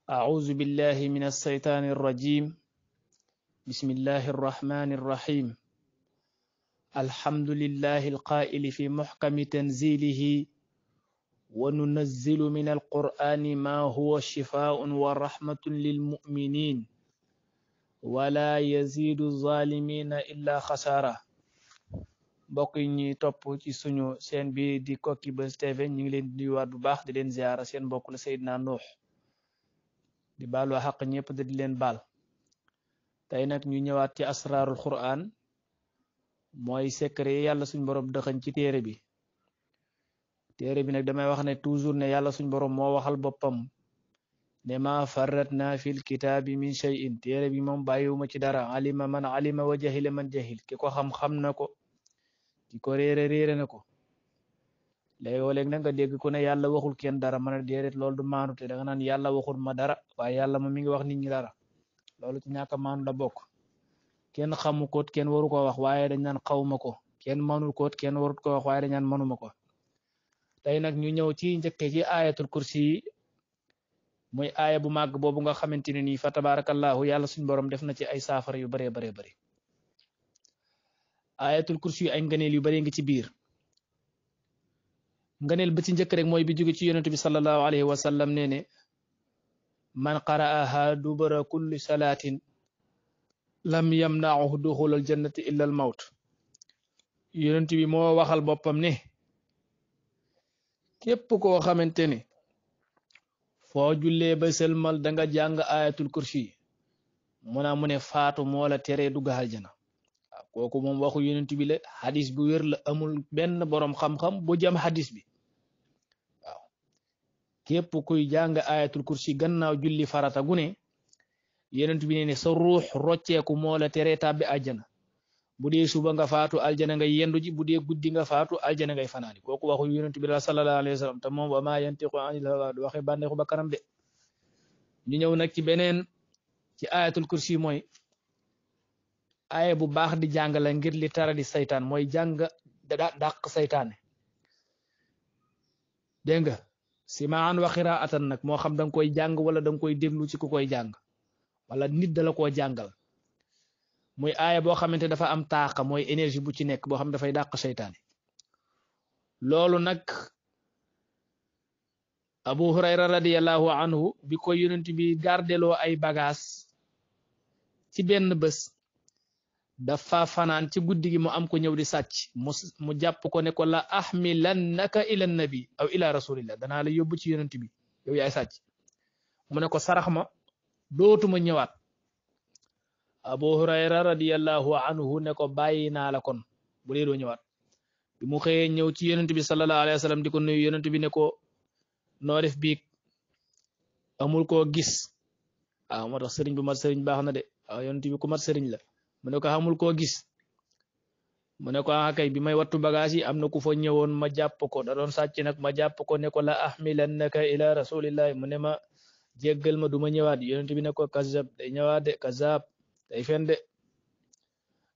أعوذ بالله من الشيطان الرجيم. بسم الله الرحمن الرحيم. الحمد لله القائل في محكم تنزيله وننزل من القرآن ما هو شفاء ورحمة للمؤمنين ولا يزيد الظالمين إلا خسارة. mbokk yi ñuy topp ci suñu seen bi di Koki Buzz TV ñu ngi leen di nuyuwaat bu baax di leen ziara seen mbokk la Seydina Nuux di baalu xaq ñëpp di leen baal tey nag ñu ñëwaat ci asraarul Qur'an mooy secret yàlla suñ borom dëxañ ci téere bi nag damay wax ne toujours ne yàlla suñ borom moo waxal boppam ne ma farratna fil kitaabi min shay'in téere bi moom bàyyiwuma ci dara alima man alima wa jahila man jahil ki ko xam na ko ki ko réere na ko léeg-léeg nag nga dégg ku ne yàlla waxul kenn dara mën a déedéet loolu du maandu te da nga naan yàlla waxul ma dara waaye yàlla ma mi ngi wax nit ñi dara loolu ci ñàkk a maandu la bokk. kenn xamu ko kenn waru ko wax waaye dañ naan xawma ko kenn manul ko kenn warut ko wax waaye dañ naan manuma ko. tey nag ñu ñëw ci njëkke ci ayatul kursi yi muy aaya bu màgg boobu nga xamante ne nii fa tabarakallahu yàlla suñ borom def na ci ay saafara yu baree baree bari. ayatul kursi yu ay ngëneel yu bari ngi ci biir. ngëneel ba ci njëkk rek mooy bi jóge ci yonent bi sallallahu alayhi wa sallam nee ne man qara'aha dubara kulli salaatin lam yamna'uhu duxulal jannati illa al mawt. yonent bi moo waxal boppam ne képp koo xamante ne foo jullee ba sëlmal da nga jàng ayatul kursi mu ne faatu moo la teree dugg aljana. kooku moom waxu yonent bi la hadis bu wér la amul benn boroom xam-xam bu jam hadis bi. waaw képp kuy jàng ayatul kursi gannaaw julli farata gune yonent bi ne sa ruux rocceeku moo la teree tàbbi aljana. bu dee suba nga faatu aljana ngay yendu ji bu dee guddi nga faatu aljana ngay fanaani. kooku waxu yonent bi la sallallahu alayhi wa sallam te moom wa ma yantiqu anil hawa du waxe bànneexu ba kanam de. ñu ñëw nag ci beneen ci ayatul kursi mooy aaya bu baax di jàng la ngir li tara di saytaan mooy jàng dàq saytaane. dégg nga simaan wa qiraatan nag moo xam danga koy jàng wala danga koy déglu ci ku koy jàng wala nit dala koo jàngal. muy aaya boo xamante dafa am taaqa mooy énergie bu ci nekk boo xam dafay dàq saytaane. loolu nag Abu Hurayra radiyallahu anhu bi ko yonent bi gardeloo ay bagaas ci benn bés dafa fanaan ci guddi gi mu am ko ñëw di sàcc mu jàpp ko ne ko la ahmilannaka ila nabi aw ila rasulillah danaa la yóbbu ci yonent bi yow yaay sàcc. mu ne ko sarax ma dootuma ñëwaat. Abu Hurayra radiyallahu anhu ne ko bàyyi naa la kon bu dee doo ñëwaat. bi mu xëyee ñëw ci yonent bi sallallahu alayhi wa sallam di ko nuyu yonent bi ne ko noo def biig amul koo gis. waaw moo tax sëriñ bu mat sëriñ baax na de waaw yonent bi ku mat sëriñ la. mu ne ko xamul koo gis mu ne ko kay bi may wattu bagage yi am na ku fa ñëwoon ma jàpp ko da doon sàcc nag ma jàpp ko ne ko la ahmilannaka ila rasulillahi mu ne ma jéggal ma du ma ñëwaat. yonent bi ne ko kazab day ñëwaat de kazab day fen de.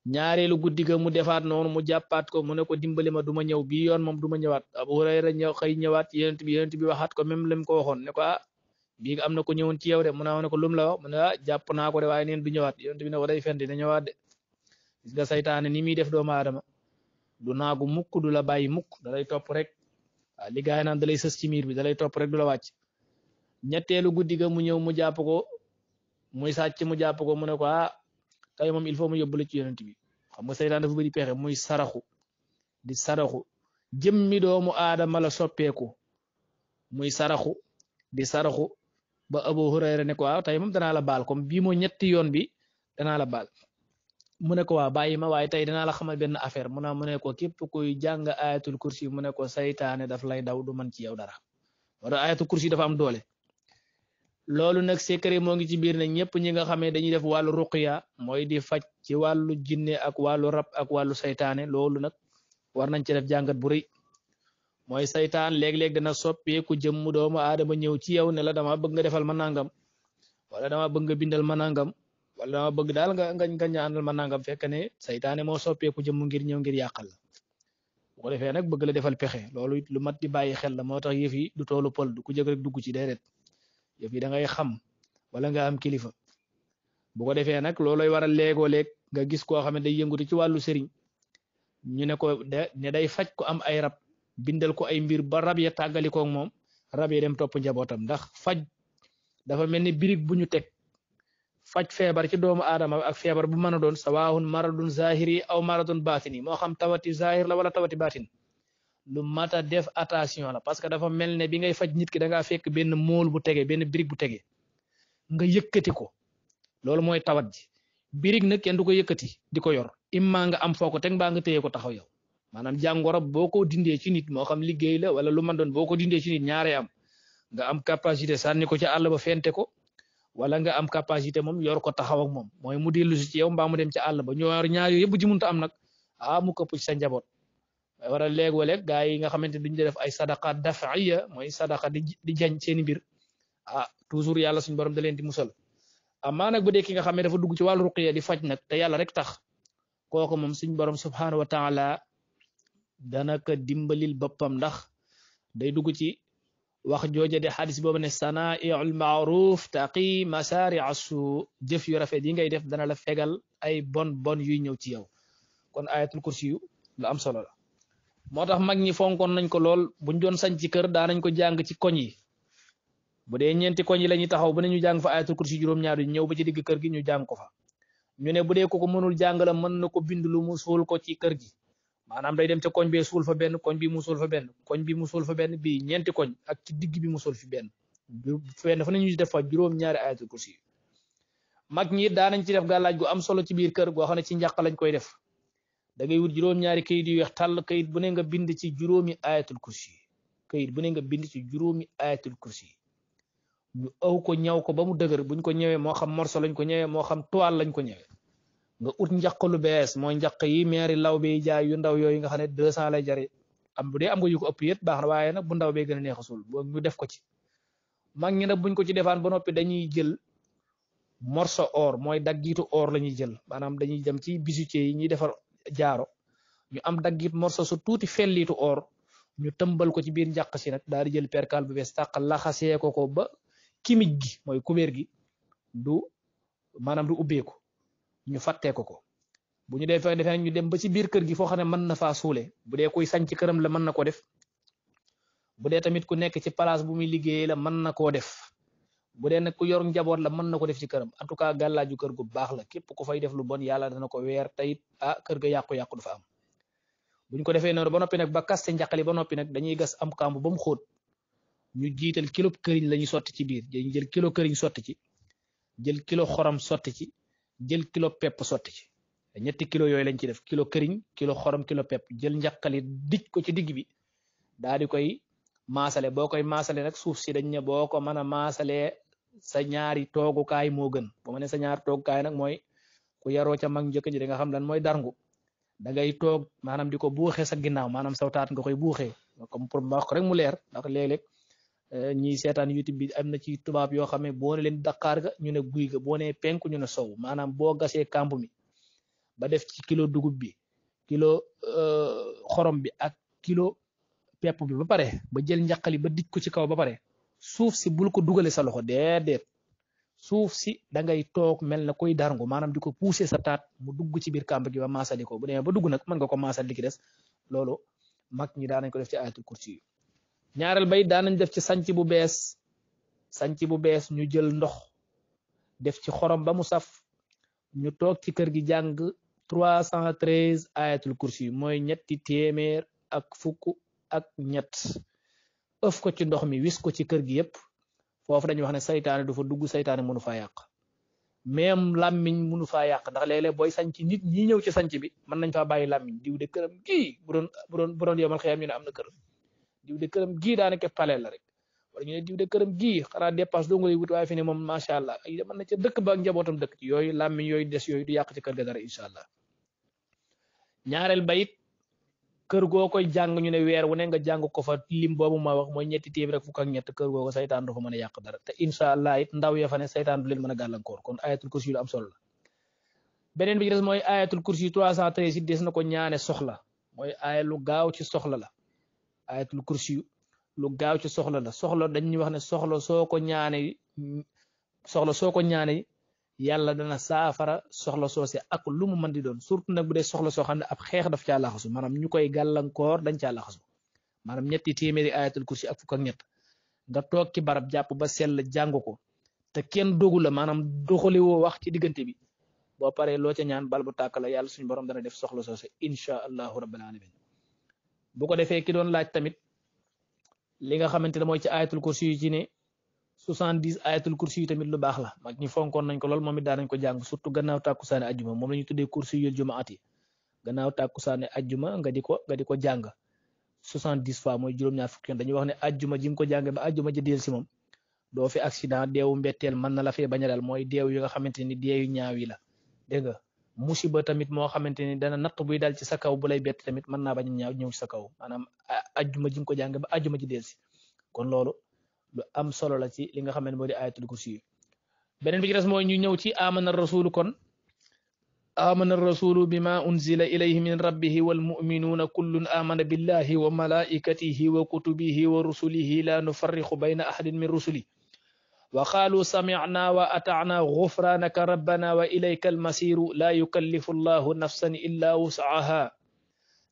ñaareelu guddi ga mu defaat noonu mu jàppaat ko mu ne ko dimbali ma du ma ñëw bii yoon moom du ma ñëwaat. Abu Hurayra xëy ñëwaat yonent bi waxaat ko même lim ko waxoon ne ko bii am na ko ñëwoon ci yow de mu ne ko lum la wax mu ne jàpp naa ko de waaye neen du ñëwaat. yonent bi ne ko day fen dina ñëwaat de. gis nga saytaane ni muy def doomu aadama du naagu mukk du la bàyyi mukk da lay topp rek. waaw li gaay naan da lay sës ci miir bi da lay topp rek du la wàcc. ñetteelu guddi ga mu ñëw mu jàpp ko muy sàcc mu jàpp ko mu ne ko tey moom il faut mu yóbbu la ci yonent bi. xam nga saytaan dafa bëri pexe muy saraxu jëmmi doomu aadama la soppeeku muy saraxu di saraxu ba Abu Hurayra ne ko tey moom danaa la baal comme bii moo ñetti yoon bi danaa la baal. mu ne ko bàyyi ma waaye tey danaa la xamal benn affaire mu ne ko képp kuy jàng ayatul kursi mu ne ko saytaane daf lay daw du man ci yow dara. wala ayatul kursi dafa am doole. loolu nag secret moo ngi ci biir ne ñëpp ñi nga xamee dañuy def wàllu ruqya mooy di faj ci wàllu jinne ak wàllu rab ak wàllu saytaane loolu nag war nañ ci def jàngat bu rëy. mooy saytaan léeg-léeg dana soppeeku jëmm doomu aadama ñëw ci yow ne la dama bëgg nga defal ma nangam wala dama bëgg nga bindal ma nangam wala dama bëgg daal nga ñaanal ma nangam fekk ne saytaane moo soppeeku jëmm ngir ñëw ngir yàqal la. bu ko defee nag bëgg la defal pexe loolu it lu mat di bàyyi xel la moo tax yëf yi du toolu pël du ku jëg rek dugg ci déedéet yëf yi da ngay xam wala nga am kilifa bu ko defee nag looloy waral léegoo léeg nga gis koo xam ne day yëngatu ci wàllu sëriñ ñu ne ko ne day faj ko am ay rab bindal ko ay mbir ba rab ya tàggalikoog moom rab ya dem topp njabootam ndax faj dafa mel ni birig bu ñu teg faj feebar ci doomu aadama ak feebar bu mën a doon sawaahun maradun zahiri aw maradun batini moo xam tawati zahir la wala tawati batin lu mat a def attention la parce que dafa mel ne bi ngay faj nit ki da ngaa fekk benn mool bu tege benn birig bu tege nga yëkkati ko loolu mooy tawat ji birig nag kenn du ko yëkkati di ko yor imma nga am foo ko teg mbaa nga téye ko taxaw yow maanaam jàngoro boo ko dindee ci nit moo xam liggéey la wala lu man doon boo ko dindee ci nit ñaare am nga am capacité sànni ko ci àll ba fente ko wala nga am capacité moom yor ko taxaw ak moom mooy mu dellu si ci yow mbaa mu dem ci àll ba ñaar yooyu yëpp ci munta am nag mu këpp ci sa njaboot war a léeg-waleeg gaa yi nga xamante duñ def ay sadaqa dafaiya mooy sadaqa di jañ seeni mbir toujours yàlla suñu borom da leen di musal amaa nag bu dee ki nga xam ne dafa dugg ci wàllu ruqiya di faj nag te yàlla rek tax kooku moom suñu borom subhanahu wa taala dana ko dimbalil boppam ndax day dugg ci wax jooja de xadis boobu ne sanaiul maaruf taqi masari asu jëf yu rafet yi ngay def dana la fegal ay bon yuy ñëw ci yow kon ayatul kursi yu lu am solo la moo tax mag ñi fonkoon nañ ko lool buñ doon sañ ci kër daanañ ko jàng ci koñ yi bu dee ñeenti koñ yi la ñuy taxaw ba ne ñu jàng fa ayatul kursi juróom-ñaar yi ñëw ba ci digg kër gi ñu jàng ko fa ñu ne bu dee ko mënul jàng la mën na ko bind lu mu suul ko ci kër gi maanaam day dem ca koñ bee suul fa benn koñ bi mu suul fa benn koñ bi mu suul fa benn bii ñeenti koñ ak ci digg bi mu suul fi benn fa ne ñu def fa juróom-ñaari ayatul kursi mag ñi daanañ ci def gàllaaj gu am solo ci biir kër goo xam ne ci njàq lañ koy def da ngay wut juróom-ñaari kayit yu weex tàll kayit bu ne nga bind ci juróomi ayatul kursi kayit bu ne nga bind ci juróomi ayatul kursi ñu aw ko ñaw ko ba mu dëgër buñ ko ñëwee moo xam morso lañ ko ñëwee moo xam toile lañ ko ñëwee nga ut njaq lu bees mooy njaq yi meeri law bi jaay yu ndaw yooyu nga xam ne 200 lay jari am bu dee am nga yu ko ëpp yët baax na waaye nag bu ndaw bee gën a neex a suul boo ñu def ko ci mag ñi nag buñ ko ci defaan ba noppi dañuy jël morso or mooy daggitu or la ñuy jël maanaam dañuy dem ci bijoutier yi ñuy defar jaaro ñu am daggit morso su tuuti fellitu or ñu tëmbal ko ci biir njaq si nag daal di jël perkal bu bees tàq laxasee ko ba kimij gi mooy kubéer gi du maanaam du ubbeeku ñu fàttee ko bu ñu defee ñu dem ba ci biir kër gi foo xam ne mën na faa suule bu dee kuy sañ ci këram la mën na ko def bu dee tamit ku nekk ci place bu muy liggéeyee la mën na koo def bu dee nag ku yor njaboot la mën na ko def ci këram en tout cas gàllaaju kër gu baax la képp ku fay def lu bon yàlla dana ko weer tayit kër ga yàqu-yàqu du fa am buñ ko defee noonu ba noppi nag ba kaste njaqali ba noppi nag dañuy gas am kàmb ba mu xóot ñu jiital kilo këriñ la ñuy sotti ci biir dañuy jël kilo këriñ sotti ci jël kilo xorom sotti ci jël kilo pepp sotti ci ñetti kilo yooyu lañ ci def kilo këriñ kilo xorom kilo pepp jël njaqali dij ko ci digg bi daal di koy maasale boo koy maasale nag suuf si dañ ne boo ko mën a maasalee sa ñaari toogukaay moo gën bu ma ne sa ñaari toogukaay nag mooy ku yaroo ca mag njëkk ji da nga xam lan mooy darngu da ngay toog maanaam di ko buuxee sa ginnaaw maanaam sawtaat nga koy buuxee comme pour ma wax ko rek mu leer ndax léeg-léeg ñi seetaan YouTube bi am na ci tubaab yoo xam ne boo ne leen Dakar ga ñu ne guy ga boo ne penku ñu ne sow maanaam boo gasee kàmb mi ba def ci kilo dugub bi kilo xorom bi ak kilo pepp bi ba pare ba jël njaqali ba dij ko ci kaw ba pare suuf si bul ko dugale sa loxo déedéet suuf si da ngay toog mel na koy darngu maanaam di ko pousser sa taat mu dugg ci biir kàmb gi ba maasali ko bu demee ba dugg nag mën nga ko maasal li ki des loolu mag ñi daan nañ ko def ci ayatul kursi yi ñaareel bay daan nañ def ci sanc bu bees ñu jël ndox def ci xorom ba mu saf ñu toog ci kër gi jàng 313 ayatul kursi mooy ñetti téeméer ak fukk ak ñett ëf ko ci ndox mi wis ko ci kër gi yépp foofu dañuy wax ne saytaane du fa dugg saytaane mënu faa yàq même làmmiñ mënu faa yàq ndax léeg-léeg booy sanc nit ñi ñëw ci sanc bi mën nañ faa bàyyi làmmiñ diw de këram gii bu doon yomal xëyam ñu ne am na kër diw de këram gii daanaka paleel la rek wala ñu ne diw de këram gii xanaa dépasse doo ngay wut waaye fi ne moom macha allah ay mën na ca dëkk ba ak njabootam dëkk ci yooyu làmmiñ yooyu des yooyu du yàq ci kër ga dara incha allah ñaareel ba it kër goo koy jàng ñu ne weer wu ne nga jàng ko fa lim boobu ma wax mooy ñetti téeméer ak fukk ak ñett kër goo ko saytaan du fa mën a yàq dara te incha allah it ndaw ya fa ne saytaan du leen mën a gàllankoor kon ayatul kursi yu am solo la beneen bi ci des mooy ayatul kursi 313 it des na ko ñaane soxla mooy aaya lu gaaw ci soxla la ayatul kursi lu gaaw ci soxla la soxla dañuy wax ne soxla soo ko ñaane soxla soo ko ñaanee yàlla dana saafara soxla soose ak lu mu mën di doon surtout nag bu dee soxla soo xam ne ab xeex daf caa laxasu maanaam ñu koy gàllankoor dañ caa laxasu maanaam ñetti téeméeri ayatul kursi ak fukk ak ñett nga toog ci barab jàpp ba sell jàng ko te kenn dogu la maanaam doxali woo wax ci diggante bi boo paree loo ca ñaan bal bu tàkk la yàlla suñu borom dana def soxla soose insha allahu rabbil alamin bu ko defee ki doon laaj tamit li nga xamante ne mooy ci ayatul kursi yu ci ne 70 ayatul kursi yu tamit lu baax la mag ñi fonkoon nañ ko lool moom it daan nañ ko jàng surtout gannaaw tàkkusaane ajjuma moom la ñu tuddee kursi yul jumaati gannaaw tàkkusaane ajjuma nga di ko jàng 70 fois mooy juróom-ñaar fukki yoon dañuy wax ne ajjuma ji nga ko jàng ba ajjuma ji del si moom doo fi accident deewu mbetteel mën na la fee bañ a dal mooy deew yi nga xamante ni deeyu ñaaw yi la dégg nga musiba tamit moo xamante ni dana natt buy dal ci sa kaw bu lay bett tamit mën naa bañ a ñaaw ñëw ci sa kaw maanaam ajjuma ji nga ko jàng ba ajjuma ji del si kon loolu lu am solo la ci li nga xam ne moo di ayatul kursi yi beneen bi ci des mooy ñu ñëw ci amana rasulu kon amana rasulu bima unzila ilayhi min rabbihi wal mu'minuna kullun amana billahi wa malaikatihi wa kutubihi wa rusulihi la nufarriqu bayna ahadin min rusuli wa qalu sami'na wa ata'na ghufranaka rabbana wa ilayka almasiru la yukallifu allahu nafsan illa wus'aha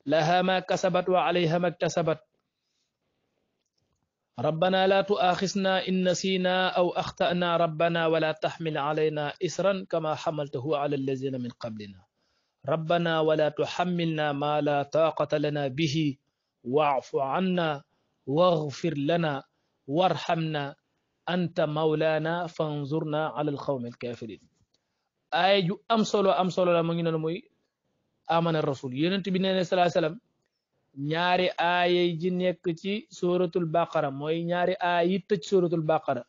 laha ma kasabat wa alayha ma iktasabat ربنا لا تؤاخذنا إن نسينا أو أخطأنا ربنا ولا تحمل علينا إسرا كما حملته على الذين من قبلنا ربنا ولا تحملنا ما لا طاقة لنا به واعف عنا واغفر لنا وارحمنا أنت مولانا فانظرنا على القوم الكافرين آية أم صلو لا مغي نونو موي آمن الرسول يونت بي نene صلى الله عليه وسلم ñaari aaya ji nekk ci suratul baqara mooy ñaari aaya yi tëj suratul baqara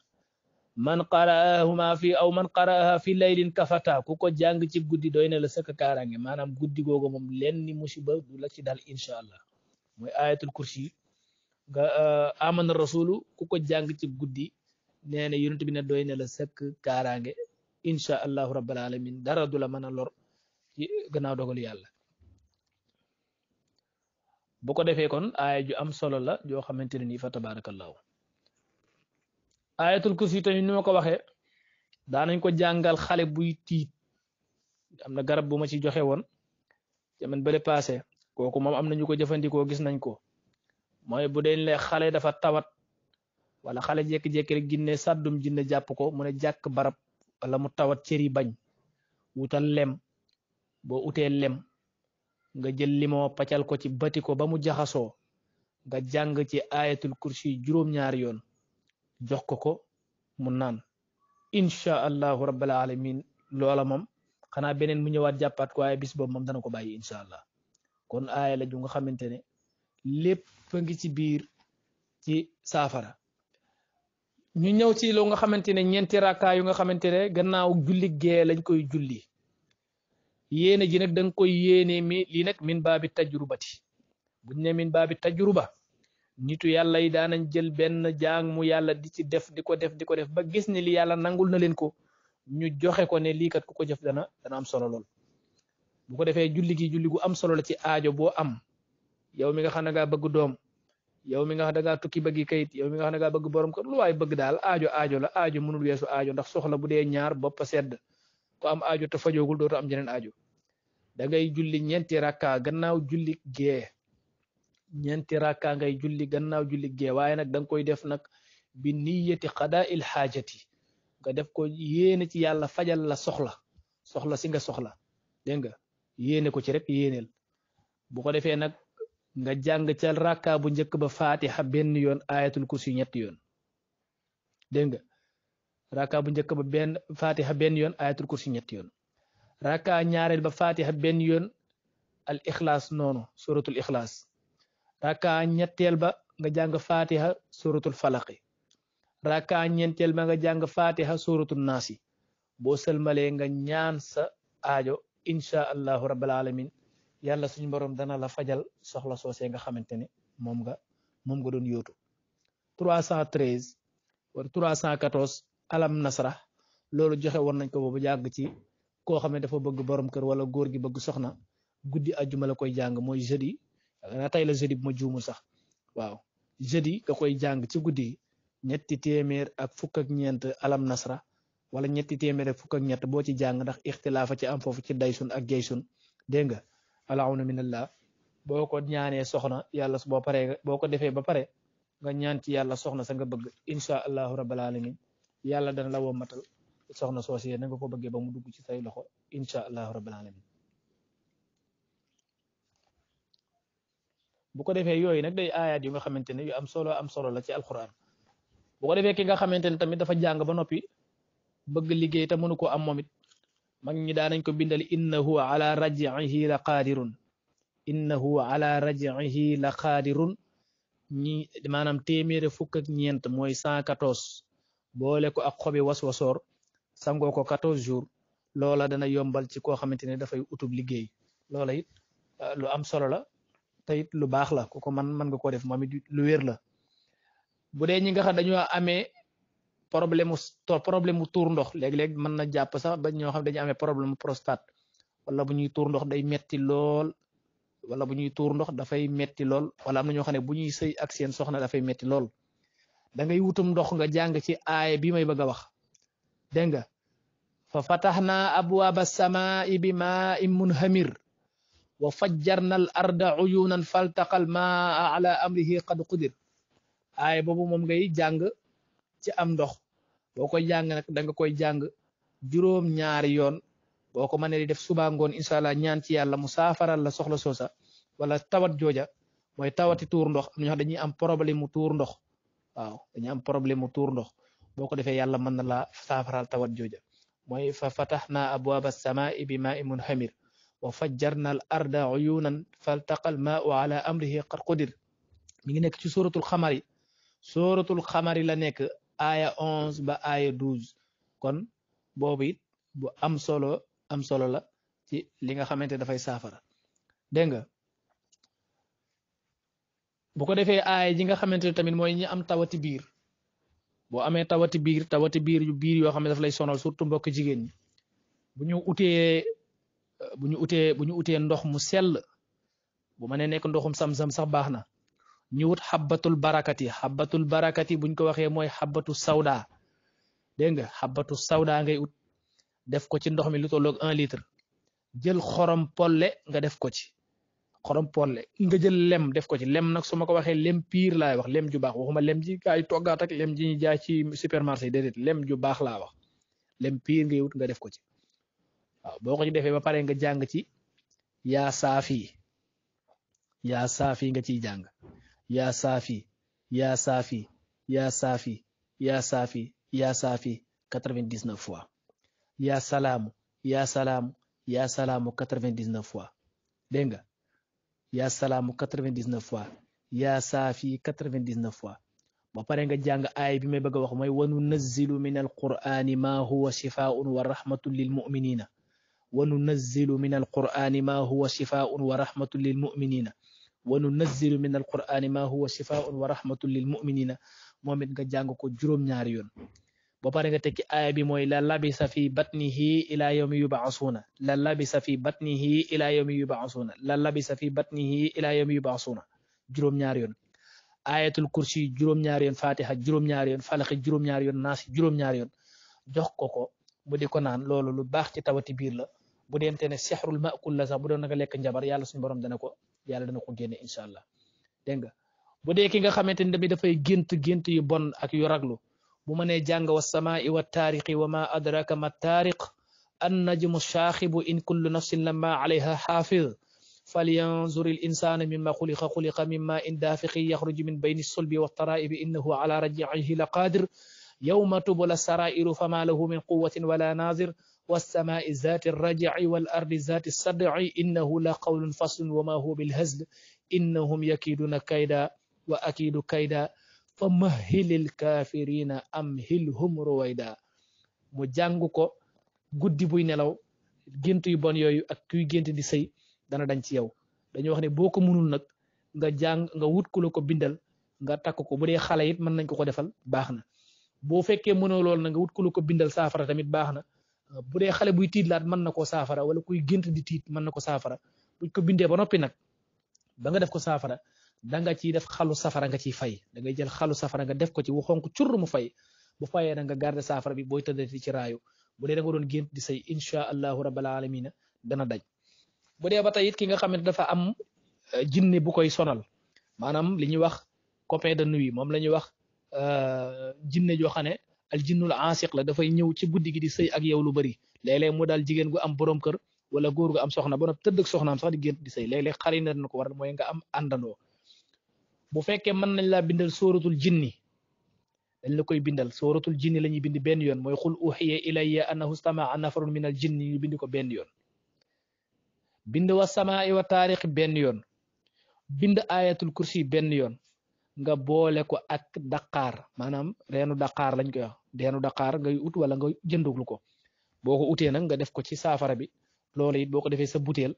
man qara'ahuma fi aw man qara'aha fi laylin kafata ku ko jàng ci guddi doy na la sëkk kaaraange maanaam guddi googu moom lenn ni musiba du la ci dal insha allah mooy ayatul kursi nga amana rasulu ku ko jàng ci guddi nee na yonent bi ne doy na la sëkk kaaraange insha allahu rabbil alamin dara du la mën a lor ci gannaaw dogal yàlla bu ko defee kon aaya ju am solo la joo xamante ne nii fa tabarakallahu ayatul kursi tamit ni ma ko waxee daanañ ko jàngal xale buy tiit am na garab bu ma ci joxe woon jamono bële passé kooku moom am nañu ko jëfandikoo gis nañ ko mooy bu dee le xale dafa tawat wala xale jékki-jékki rek ginne sàddum jinne jàpp ko mu ne jàkk barab wala mu tawat cëri bañ wutal lem boo utee lem nga jël limoo paccal ko ci bati ko ba mu jaxasoo nga jàng ci ayatul kursi juróom-ñaari yoon jox ko mu naan insha allahu rabbil alamin loola moom xanaa beneen mu ñëwaat jàppaat ko waaye bis boobu moom dana ko bàyyi insha allah kon aaya la ju nga xamante ne lépp a ngi ci biir ci saafara ñu ñëw ci loo nga xamante ne ñeenti rakkaa yu nga xamante ne gannaaw julli gee lañ koy julli yéene ji nag da nga koy yéene mi lii nag min baabi tajrubati buñ ne min baabi tajruba nitu yàlla yi daanañ jël benn jaang mu yàlla di ci def di ko def ba gis ne li yàlla nangul na leen ko ñu joxe ko ne lii kat ku ko jëf dana am solo lool bu ko defee julli gi julli gu am solo la ci aajo boo am yow mi nga xam ne ngaa bëgg doom yow mi nga xam ne dangaa tukki bëggi kayit yow mi nga xam ne ngaa bëgg borom kër lu waay bëgg daal aajo la aajo mënul weesu aajo ndax soxla bu dee ñaar boppa sedd ko am aajo te fajoogul dootu am jeneen aajo da ngay julli ñeenti rakka gannaaw julli gee ñeenti rakka ngay julli gannaaw julli gee waaye nag da nga koy def nag bi niyati qadaa'il xaajati nga def ko yéene ci yàlla fajal la soxla si nga soxla dégg nga yéene ko ci rek yéeneel bu ko defee nag nga jàng ca rakka bu njëkk ba fatiha benn yoon ayatul kursi ñetti yoon dégg nga rakka bu njëkk ba fatiha benn yoon ayatul kursi ñetti yoon rakka ñaareel ba fatiha benn yoon al ixlaas noonu suratul ixlaas rakka ñetteel ba nga jàng fatiha suratul falaqi rakka ñeenteel ba nga jàng fatiha suratul naasi boo sëlmalee nga ñaan sa aajo insha allahu rabbil alamin yàlla suñu borom dana la fajal soxla soosee nga xamante ne moom nga doon yóotu 313 wala 314 alam nasra loolu joxe woon nañ ko boobu jàng ci koo xam ne dafa bëgg borom kër wala góor gi bëgg soxna guddi ajjuma la koy jàng mooy jeudi na tey la jeudi bu ma juumul sax waaw jeudi nga koy jàng ci guddi ñetti téeméer ak fukk ak ñeent alam nasra wala ñetti téeméer ak fukk ak ñett boo ci jàng ndax ixtilaafa ci am foofu ci daysun ak jaysun dégg nga alaawna minallah boo ko ñaanee soxna yàlla su boo paree boo ko defee ba pare nga ñaan ci yàlla soxna sa nga bëgg insha allahu rabbil alamin yàlla dana la wommatal soxna soosiyee na nga ko bëggee ba mu dugg ci say loxo insha allahu rabbil alamin bu ko defee yooyu nag day aayaat yu nga xamante ne yu am solo la ci alquran bu ko defee ki nga xamante ne tamit dafa jàng ba noppi bëgg liggéey te mënu ko am moom it mag ñi daanañ ko bindal innahu ala raj'ihi la qaadirun innahu ala raj'ihi la qaadirun ñi maanaam téeméere fukk ak ñeent mooy 114 boole ko ak xobi waswasoor sangoo ko 14 jours loola dana yombal ci koo xamante ne dafay utub liggéey loola it lu am solo la te it lu baax la ku ko mën nga koo def moom it lu wér la bu dee ñi nga xam dañoo amee problème mu tuur ndox léeg-léeg mën na jàpp sax ba ñoo xam dañu amee problème mu prostate wala bu ñuy tuur ndox day metti lool wala bu ñuy tuur ndox dafay metti lool wala am na ñoo xam ne bu ñuy sëy ak seen soxna dafay metti lool da ngay wutum ndox nga jàng ci aaya bi may bëgg a wax dégg nga fa fatahnaa abwaaba samaa'i bi maa'in munhamir wa fajjarna al arda uyunan faltaqal maa ala amrihi qad qudir aaya boobu moom ngay jàng ci am ndox boo koy jàng nag da nga koy jàng juróom ñaari yoon boo ko mënee di def suba ngoon incha allah ñaan ci yàlla mu saafaral la soxla soosa wala tawat jooja mooy tawati tuur ndox am na ñoo xam dañuy am problème mu tuur ndox waaw dañuy am problème mu tuur ndox boo ko defee yàlla mën na la saafaral tawat jooja mooy fa fatahnaa abwaaba samaa'i bi maa'in munhamir wa fajjarna al arda uyunan faltaqal maa'u ala amrihi qad qudir mi ngi nekk ci suratul xamari la nekk aya 11 ba aya 12 kon boobu it bu am solo la ci li nga xamante dafay saafara dégg nga bu ko defee aaya ji nga xamante ne tamit mooy ñi am tawati biir boo amee tawati biir yoo xam ne daf lay sonal surtout mbokk jigéen ñi bu ñu utee ndox mu sell bu ma ne nekk ndoxum sam-sam sax baax na ñu wut xabbatul barakati buñ ko waxee mooy xabbatu sawda dégg nga xabbatu sawda ngay ut def ko ci ndox mi lu tolloog 1 litre jël xorom polle nga def ko ci xorom polle nga jël lem def ko ci lem nag su ma ko waxee lem piir laay wax lem ju baax waxuma lem ji kaay toggaat ak lem ji ñu jaay ci supermarché yi déedéet lem ju baax laa wax lem piir ngay wut nga def ko ci waaw boo ko ci defee ba pare nga jàng ci yaa saafi nga ciy jàng yaa saafi 99 fois yaa salaamu 99 fois dégg nga yaa salaamu 99 fois yaa saafi 99 fois ba pare nga jàng aay bi may bëgg a wax mooy wa nunazzilu min alqur'ani ma huwa shifaa'un wa rahmatun lil mu'minina wa nunazzilu min alqur'ani ma huwa shifaa'un wa rahmatun lil mu'minina wa nunazzilu min alqur'ani ma huwa shifaa'un wa rahmatun lil mu'minina moom it nga jàng ko juróom-ñaari yoon ba pare nga tekki aaya bi mooy la labisa fi batnihi ila yawmi yub'asuna la labisa fi batnihi ila yawmi yub'asuna la labisa fi batnihi ila yawmi yub'asuna juróom-ñaari yoon ayatul kursi juróom-ñaari yoon fatiha juróom-ñaari yoon falaxi juróom-ñaari yoon naas juróom-ñaari yoon jox ko mu di ko naan loolu lu baax ci tawati biir la bu deente ne sexrul maakul la sax bu doon nga lekk njabar yàlla suñu borom dana ko génne incha allah dégg nga bu dee ki nga xamante ni tamit dafay gént yu bon ak yu raglu bu ma nee jàng wa samaa'i wa taariqi wa ma adraka ma taariq an najmu shaaxibu in kullu nafsin lamma alayha xaafiz falyanzur il insanu mimma xuliqa mimma in daafiqi yaxruju min bayni sulbi wa taraibi innahu ala raj'ihi la qadir yawma tubla sarairu fama lahu min quwatin wala nazir والسماء ذات الرجع والأرض ذات الصدع إنه لقول فصل وما هو بالهزل إنهم يكيدون كيدا وأكيد كيدا فمهل الكافرين أمهلهم رويدا mu jàng ko guddi buy nelaw gént yu bon yooyu ak kuy gént di sëy dana dañ ci yow dañuy wax ne boo ko mënul nag nga wut ku la ko bindal nga takk ko bu dee xale it mën nañ ko defal baax na boo fekkee mënoo lool na nga wut ku la ko bindal saafara tamit baax na bu dee xale buy tiitlaat mën na koo saafara wala kuy gént di tiit mën na ko saafara buñ ko bindee ba noppi nag ba nga def ko saafara da nga ciy def xalu safara nga ciy fay da ngay jël xalu safara nga def ko ci wu xonk curr mu fay bu fayee na nga garder saafara bi booy tëddati ci raayu bu dee da nga doon gént di say insha allahu rabbil alamina dana daj bu dee ba tey it ki nga xam ne dafa am jinne bu koy sonal maanaam li ñuy wax copain de nuit moom la ñuy wax jinne joo xam ne al jinnul aasiq la dafay ñëw ci guddi gi di sëy ak yow lu bëri léeg-léeg mu daal jigéen gu am borom kër wala góor gu am soxna ba noppi tëdd ak soxnaam sax di gént di sëy léeg-léeg xar yi na ko waral mooy nga am àndandoo bu fekkee mën nañ laa bindal sóoratul jinni dañ la koy bindal sóoratul jinni la ñuy bind benn yoon mooy xul uxiya ilayya annahu stamaa nafarun min al jinni ñu bind ko benn yoon bind wa samaa wa taarix benn yoon bind ayatul kursi benn yoon nga boole ko ak daqaar maanaam reenu daqaar lañ koy wax reenu daqaar ngay ut wala nga jënduglu ko boo ko utee nag nga def ko ci saafara bi loolu it boo ko defee sa butéel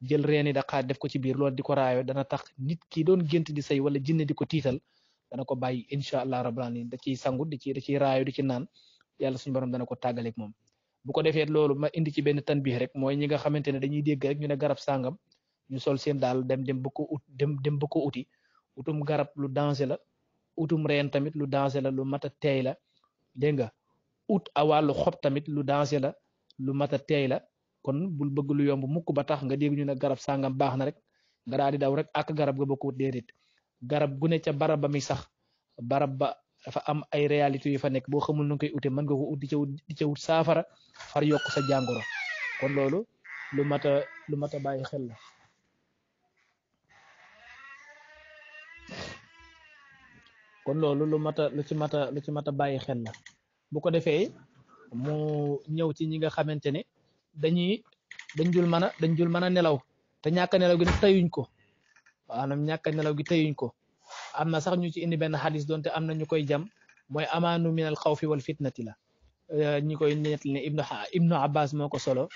jël reeni daqaar def ko ci biir loolu di ko raayoo dana tax nit ki doon gént di say wala jinne di ko tiital dana ko bàyyi incha allah rabbil alamin da ciy sangu da ciy raayo di ci naan yàlla suñu borom dana ko tàggaleeg moom bu ko defee loolu ma indi ci benn tanbih rek mooy ñi nga xamante ne dañuy dégg rek ñu ne garab sàngam ñu sol seen daal dem ba ko ut dem ba ko uti utum garab lu danger la utum reen tamit lu danger la lu mat a teey la dégg nga ut a wàllu xob tamit lu danger la lu mat a teey la kon bul bëgg lu yomb mukk ba tax nga dégg ñu ne garab sàngam baax na rek nga daal di daw rek ak garab ga ba ko ut déedéet garab gu ne ca barab ba mi sax barab ba dafa am ay réalité yu fa nekk boo xamul nu koy ute mën nga ko ut di ca wut saafara far yokk sa jàngoro kon loolu lu mat a bàyyi xel la kon loolu lu ci mat a bàyyi xel la bu ko defee mu ñëw ci ñi nga xamante ne dañ jul mën a nelaw te ñàkk nelaw gi nag tayuñ ko maanaam ñàkk nelaw gi tayuñ ko am na sax ñu ci indi benn xadis doonte am na ñu koy jam mooy amaanu min al xawfi wal fitnati la ñi koy nettali ne ibnu abbas moo ko solo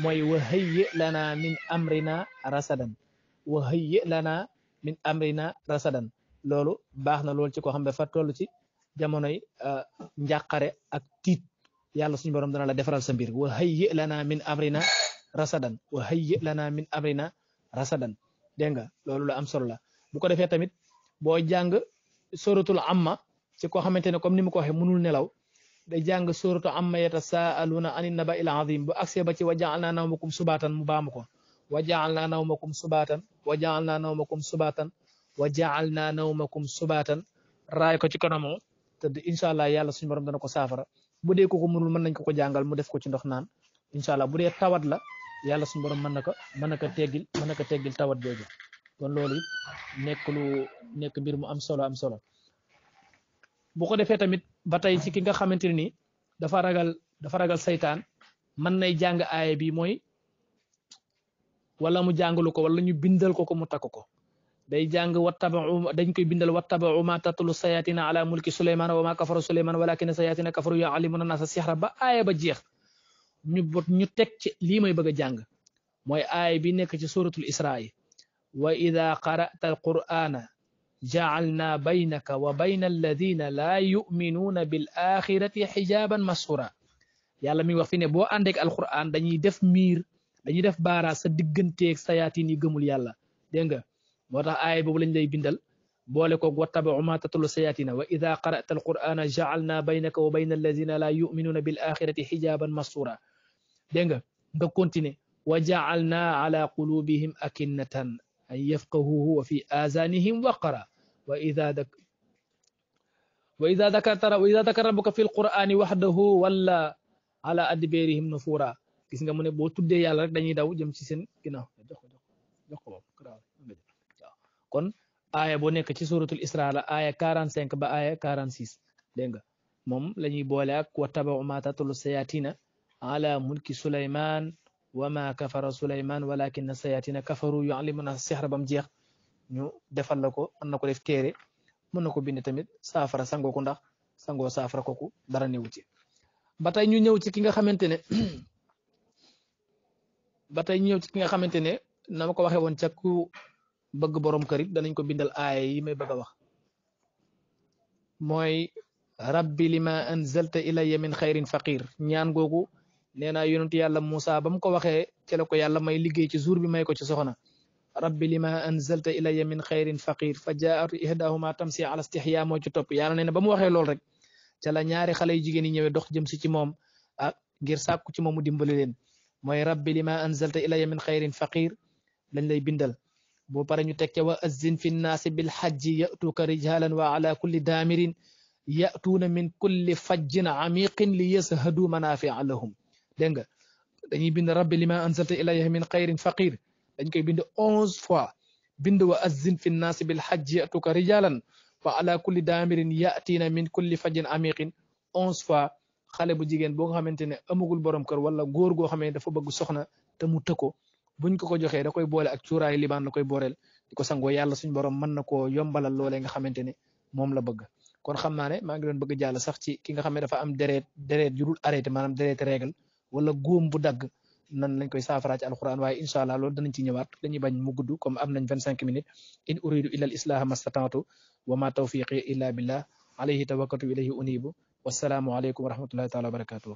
mooy wa hayyi lana min amrina rasadan wa hayyi lana min amrina rasadan loolu baax na loolu ci koo xam ne dafa toll ci jamonoy njàqare ak tiit yàlla suñu borom dana la defaral sa mbir wa hayyi lana min amrina rasadan wa hayyi lana min amrina rasadan dégg nga loolu la am solo la bu ko defee tamit boo jàng suratul amma ci koo xamante ne comme ni mu ko waxee mënul nelaw day jàng suratu amma yatasaaluna anin naba il azim bu agsee ba ci wa jaalna nawmakum subatan mu baamu ko wa jaalna nawmakum subatan wa jaalna nawmakum subatan wa jaalna nawmakum subatan raay ko ci kanamoo te incha allah yàlla suñu borom dana ko saafara bu dee ko mënul mën nañ ko jàngal mu def ko ci ndox naan incha allah bu dee tawat la yàlla suñu borom mën na ko teggil tawat jooju kon loolu it nekk mbir mu am solo bu ko defee tamit ba tey ci ki nga xamante ne ni dafa ragal saytaan mën nay jàng aaya bi mooy wala mu jàngalu ko wala ñu bindal ko mu takk ko day jàng dañ koy bindal wattabau ma tatlu sayatina ala mulki suleyman wa ma kafara suleyman walakin sayatina kafaru yuallimuna nasa sihra ba aaya ba jeex ñu teg ci lii may bëgg a jàng mooy aaya bi nekk ci suratul israa wa ida qara'ta alqur'ana ja'alna baynaka wa bayna alladina laa yuminuuna bil axirati xijaban masura yàlla mi wax fi ne boo àndeek alquran dañuy def miir dañuy def baara sa digganteeg sayaatin yi gëmul yàlla dégg nga moo tax aaya boobu lañ lay bindal boole koog wattabau ma tatlu sayatina wa ida qara'ta alqur'ana ja'alna baynaka wa bayna alladina laa yuminuuna bil axirati xijaban masura dégg nga continuer wa ja'alna ala qulubihim akinnatan an yafqahuhu wa fi azanihim waqara wa ida dakara rabbuka fi alqur'ani waxdahu wala ala adberihim nufura gis nga mu ne boo tuddee yàlla rek dañuy daw jëm ci seen ginnaaw jox ko kon aaya boo nekk ci suratul isra la aaya 45 ba aaya 46 dégg nga moom la ñuy boole ak wattabau ma tatlu sayatina ala mulki suleyman wa ma kafara suleyman walakin sayatina kafaru yuallimuna sihra bam jeex ñu defal la ko mën na ko def téere mën na ko bind tamit saafara sangoo ko ndax sangoo saafara kooku dara newu ci ba tey ñu ñëw ci ki nga xamante ne na ma ko waxee woon ca ku bëgg borom kër it danañ ko bindal aaya yi may bëgg a wax mooy rabbi lima anzalta ilayya min xayrin faqir ñaan googu nee naa yonent yàlla Moussa ba mu ko waxee ci la ko yàlla may liggéey ci jour bi may ko ci soxna rabbi lima anzalta ilayya min xayrin faqir fa jaatu ihdahuma tamsi ala istihya moo ci topp yàlla nee na ba mu waxee lool rek ca la ñaari xale yu jigéen yi ñëwee dox jëm si ci moom ngir sàkku ci moom mu dimbali leen mooy rabbi lima anzalta ilayya min xayrin faqir lañ lay bindal boo pare ñu teg ca wa azzin fi nnaasi bil hajji yatuuka rijalan wa ala kulli daamirin yatuuna min kulli fajjin amiqin li yashadu manafia lahum dégg nga dañuy bind rabbi lima anzalta ilayya min xayrin faqir dañ koy bind 11 fois bind wa azzin fi nnaasi bil hajji yatuuka rijalan wa ala kulli daamirin yatiina min kulli fajjin amiqin 11 fois xale bu jigéen boo nga xamante ne amagul borom kër wala góor goo xamante dafa bëgg soxna te mu tëkko buñ ko joxee da koy boole ak cuuraayu libaan la koy booreel di ko sangoo yàlla suñ borom mën na koo yombalal loolee nga xamante ne moom la bëgg kon xam naa ne maa ngi doon bëgg jàll sax ci ki nga xam ne dafa am deret ju dul arrêté maanaam deret règle wala góom bu dagg nan lañ koy saafara ci alquran waaye incha allah loolu danañ ci ñëwaat dañuy bañ mu gudd comme am nañ 25 minutes in uridu illa al islaha mastata'tu wa ma tawfiqi illa billah alayhi tawakkaltu ilayhi unibu wassalaamu aleykum wa rahmatullahi taala wa barakatuh